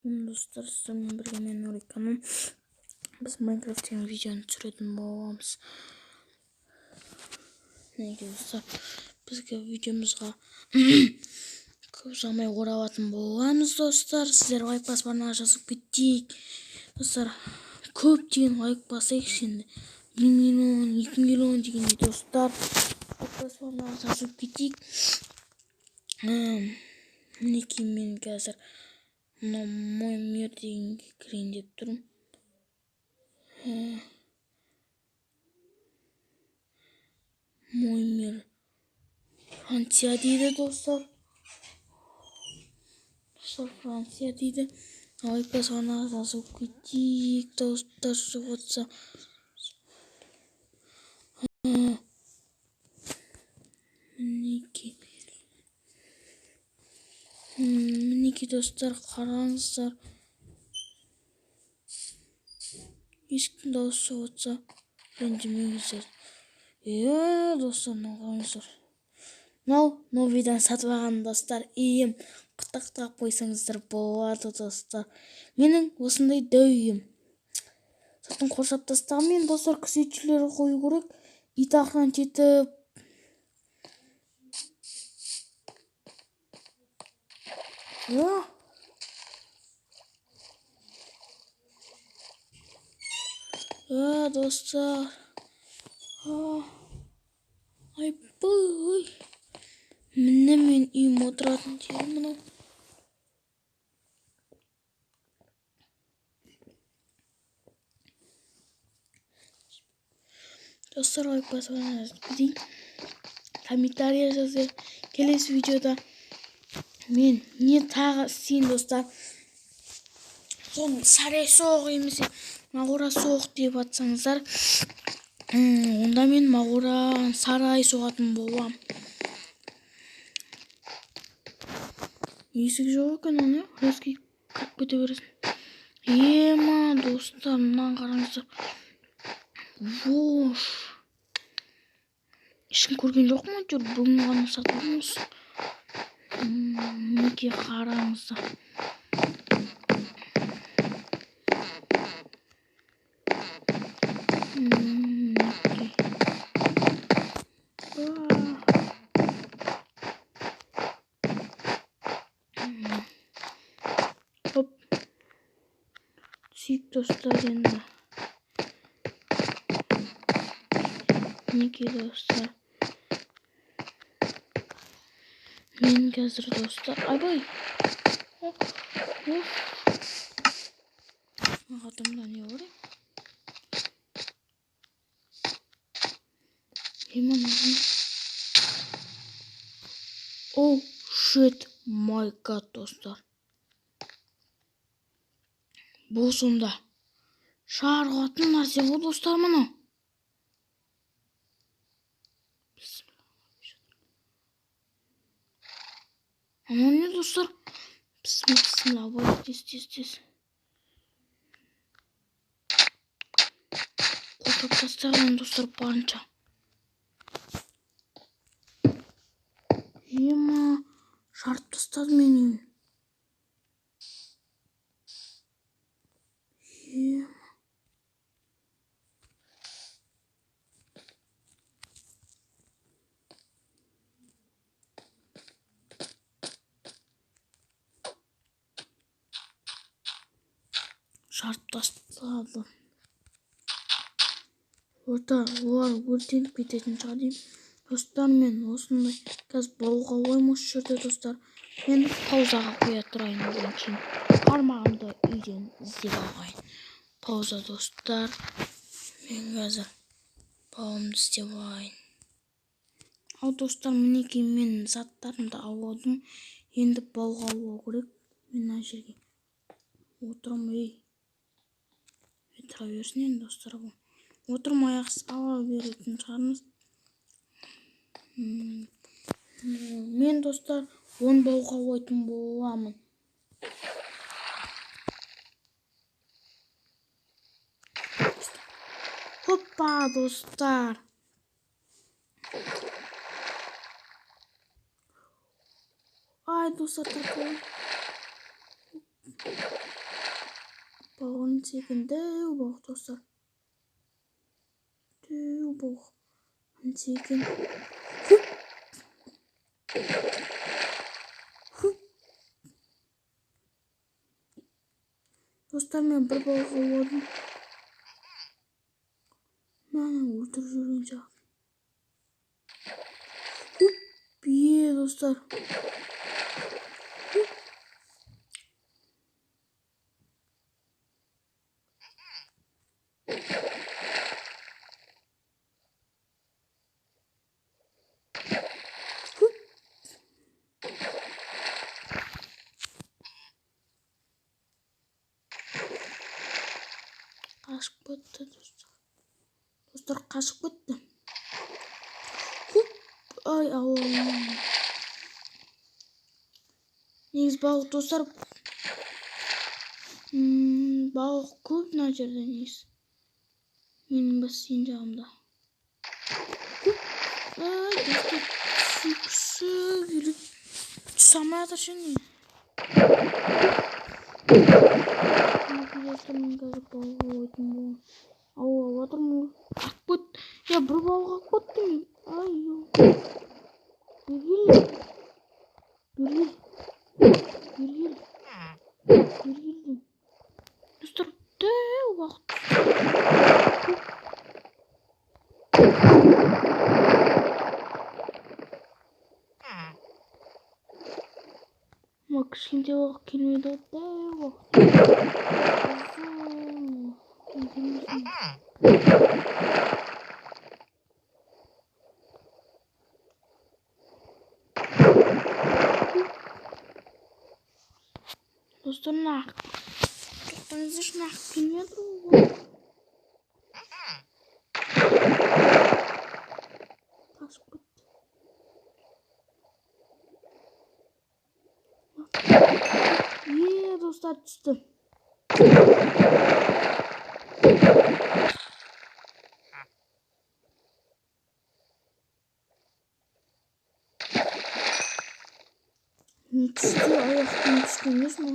Достар, сіздермен бірге мен Нұриканым. Біз Майнкрафттен видеоны түсіретін боламыз. Неге достар, бізге видеомызға көп ұзамай оралатын боламыз достар. Сіздер лайк басып арнаға жазып кетейік. Достар, көп деген лайк басайықшы енді. 1 миллион, 2 миллион дегендей достар. Лайк басып арнаға жазып кетейік. Мінекей мен қазір мой мир дегенге кірейін деп тұрмын. Мой мир Франция дейді достар. Франция дейді. Лайк басып арнаға жазып кетейік достар. Жоғатса мінекей достар, қараңыздар. Ешкім дауыс шығатса ренжімеңіздер. Достар, қараңыздар. Мынау видеоны сатып алған достар, үйім қытақтап қойсаңыздар болады достар. Менің осындай дәу үйім. Сатын қоршап тастағанмен достар, күзетшілер қою керек. Ит ақырын жетіп. Достар. Айбай. Міне мен үйім отыратын жер мынау. Достар, лайк басып арнаға кетейін. Комментария жазып. Келесі видеода мен не тағы істейін достар. Соны сарай соғ емесе мағура соғ деп атсаңыздар, онда мен мағура сарай соғатын болам. Есік жоқ екен, оны резкий кіріп кете бересің. Достар, мынаны қараңыздар. Вош. Ешкім көрген жоқ ма? Бүгін ғана сатылмыз. Мінекей қараңыздар. Сүйік достар енді. Мінекей достар. Мен қазір достар. Айбай. Адамда не бар? О, shit, my god достар. Бұл сонда шарғатын нәрсе бұл достар мұны. Ана не достар? Бісміллә, абай, тез. Қорқып тастаған достар барынша. Жарып тастады мені. Жарып тастады. Олар өртеніп кететін шығар деймін. Достар, мен осындай қазір бауға оймыз жүрді достар. Мен паузаға қоя тұрайын одан кейін. Қармағымды үйден іздеп алайын. Пауза достар. Мен қазір бауымды іздеп алайын. Ал достар, мінекей мен заттарымды алдым. Енді бауға алу керек. Мен ана жерге отырмын. Тұра берсін енді достар бұл. Отырмай ала беретін шығармыз. Мен достар 10 бауға қойтын боламын. Хоппа достар. Ай достар, Антиген дәу балық достар. Дәу балық. Антиген. Достар, мен бір балық ауладым. Мені өлтіріп жүрген сияқты. Бие достар. Қашып кетті достар. Достар қашып кетті. Ай, Аллам. Негіз балық достар. Балық көп мына жерде негіз. Менің бассейн жағымда. Ай, достар. Түсі келіп түсе алмай жатыр шені. Достар, мен қазір балық аулайтын боламын. Аулап жатырмын. Ақып кетті. Я бір балық ақып кеттім. Ай, Бергел. Достар, дәу уақыт. Ма кішкентай уақыт келмейді, дәу уақыт. Достар, нақ. Тоқтаңыздар, нақ келмей жатыр ғой. Қашып кетті. Достар, түсті. Түсті, аяқтан түсті емес ма?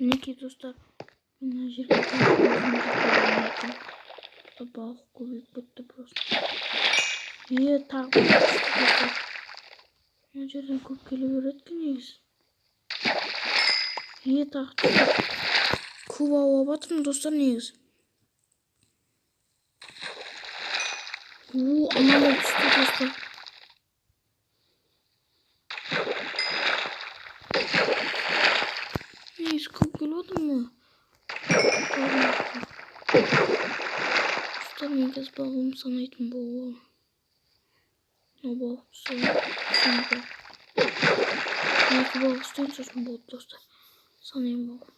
Мінекей достар, мына жерге балық көбейіп кетті просто. Тағы достар. Мына жерден көп келе береді екен негіз. Тағы көп аулап жатырмын достар негіз. Анандай түсті достар. Негіз көп келіп отырмын ма? Достар, мен қазір балығымды санайтын боламын. Мына балық түсті. Екі балық үстен сосын болды достар. Санайын балығым.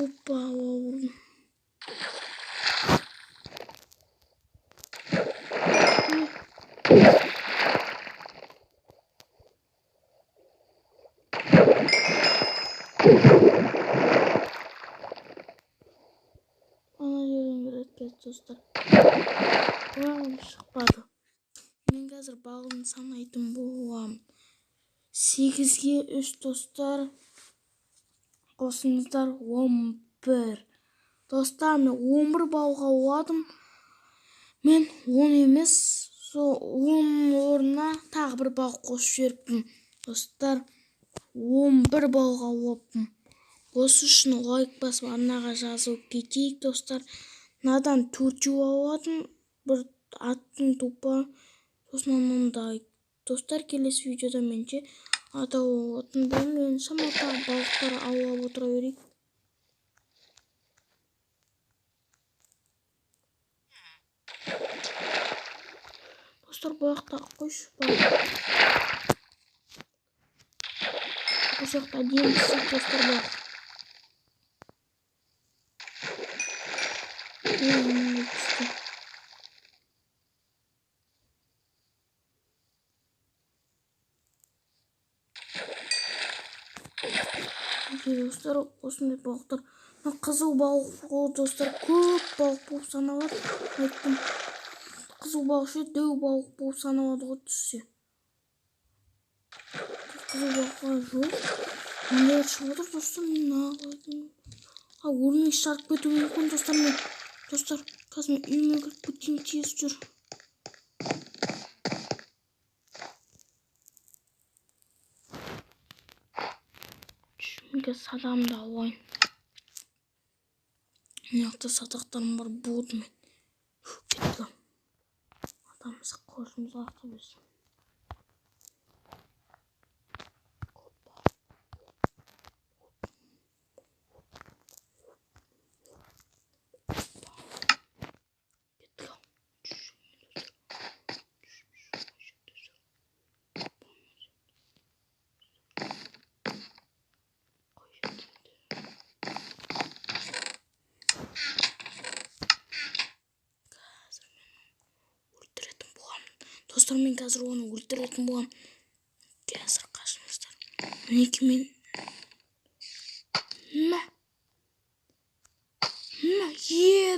Опа, ауырдым. Ана жерден келеді достар. Шықпады. Мен қазір балығымды санайтын боламын. 8-ге 3 достар. Қосыңыздар 11. Достар, мен 11 балға ауладым. Мен 10 емес, сол 10 орнына тағы бір балық қосып жіберіппін. Достар, 11 балға аулаппын. Осы үшін лайк басып арнаға жазып кетейік достар. Надан 4 ауладым. Бір аттың тупа. Сосын анандай. Достар, келесі видеода менше ата ауатын болмын. Шамата балықтар аулап отыра берейік. достар, бояқтағы қойшы. Бұл жақта әдемі түсіп достар бояқ. Достар, осындай балықтар. Қызыл балық достар, көп балық болып саналады. Айттым, қызыл балық ше дөу балық болып саналады ғой түссе. Қызыл балыққа жоқ. Мындай шығып отыр достар, мен ағылайдым. Өлмей шарып кетуі мүмкін достар. Достар, қазір мен үйіме кіріп кетейін, тез жүр. Мен садағымды алайын. Мынақты садақтарым бар болды мен. Кетті. Адамыз қоржымызға ақтап өсін. Достар, мен қазір оны өлтіретін болам. Қазір қашыңыздар. Мінеки мен...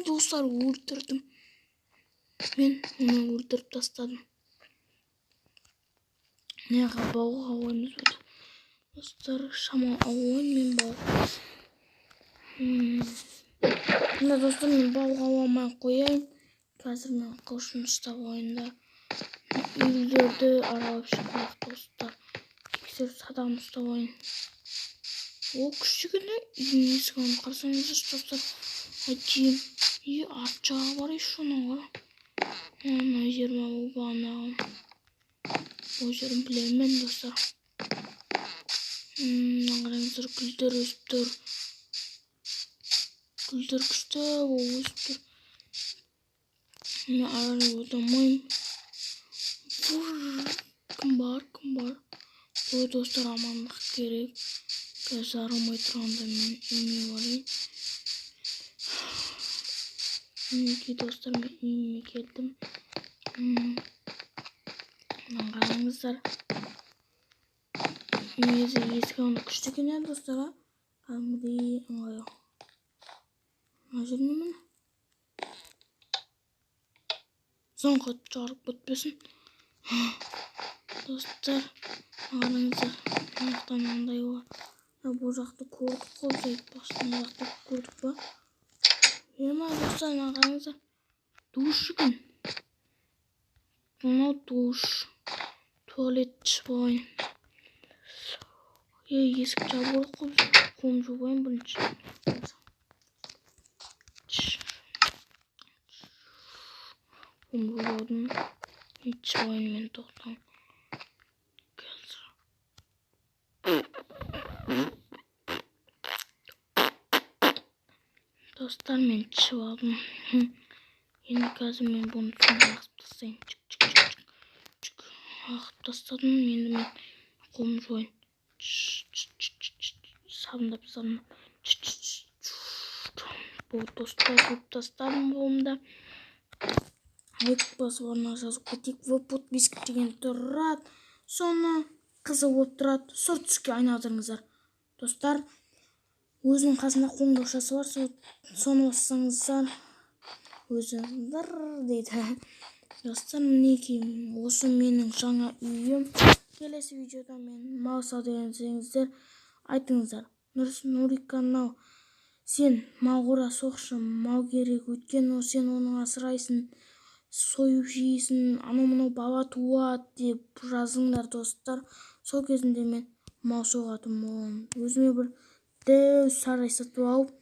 достар, өлтірдім. Мен оны өлтіріп тастадым. Неға бауға ойымыз өті. Достар, шамал ауын мен бауға. Достар, мен бауға ауамай қояйын. Қазір мен қылшын ұстап ойында. Үйлерді аралап шығып достар. Тексеріп садағын ұстап ойын. О, күшігіне үйін есігін қарсаңыздар достар. Әдейім. Арт жағы бар еще оңға. Мына жеріме ол бағанағым. Ол жерін білемін достар. Қараңыздар, гүлдер өсіп тұр. Гүлдер күшті өсіп тұр. Мен араны өтамайым. Кім бар? Ой, достар, амандық керек. Қазір арымай тұрғанда мен үйіме барайын. Мінеки достар, мен үйіме келдім. Қараңыздар. Негізі есігін күшті екен достар. Кәдімгідей ыңғайлы. Мына жеріне міне. Соңғы жарып бітпесін. Достар, қараңыздар. Мынақтан мынандай бар. Бұл жақты көрдік қой, айтпақшы. Мына жақты көрдік па? Достар, қараңыздар. Душ екен. Мынау душ. Туалет болайын. Есік жабылып қойып, қом жуайын бірінші. Қом жуадым. Жуайын мен тоқтам. Достар, мен жуадым. Енді қазір мен бұны түсін ағып тастайын. Ағып тастадым. Енді мен қом жуайын. Сабындап. Бұл достар, көп тастадым қолымда. Айтпасы барына жазып кетейік. Подписка деген тұрады. Соны қызы болып тұрады. Сұр түске айналдырыңыздар. Достар, өзінің қасында қоңыраушасы бар. Соны бассаңыздар. Өзі дыр дейді. Достар, мінеки осы менің жаңа үйім. Келесі видеода мен мал саудагеріңіздер айтыңыздар. Нуриканал, сен мал қора соқшы, мал керек, өйткені сен оның асырайсың, сойып жейсің, анау-мынау бала туады деп жазыңдар достар. Сол кезінде мен мал соғатын боламын. Өзіме бір дәу сарай сатып алып,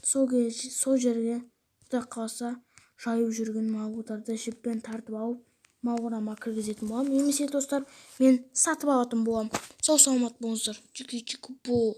сол жерге құдай қаласа жайып жүрген малдарды жіппен тартып алып, мал қорама кіргізетін боламын. Немесе достар, мен сатып алатын боламын. Сау саламат болыңыздар. Чики-чики-пу.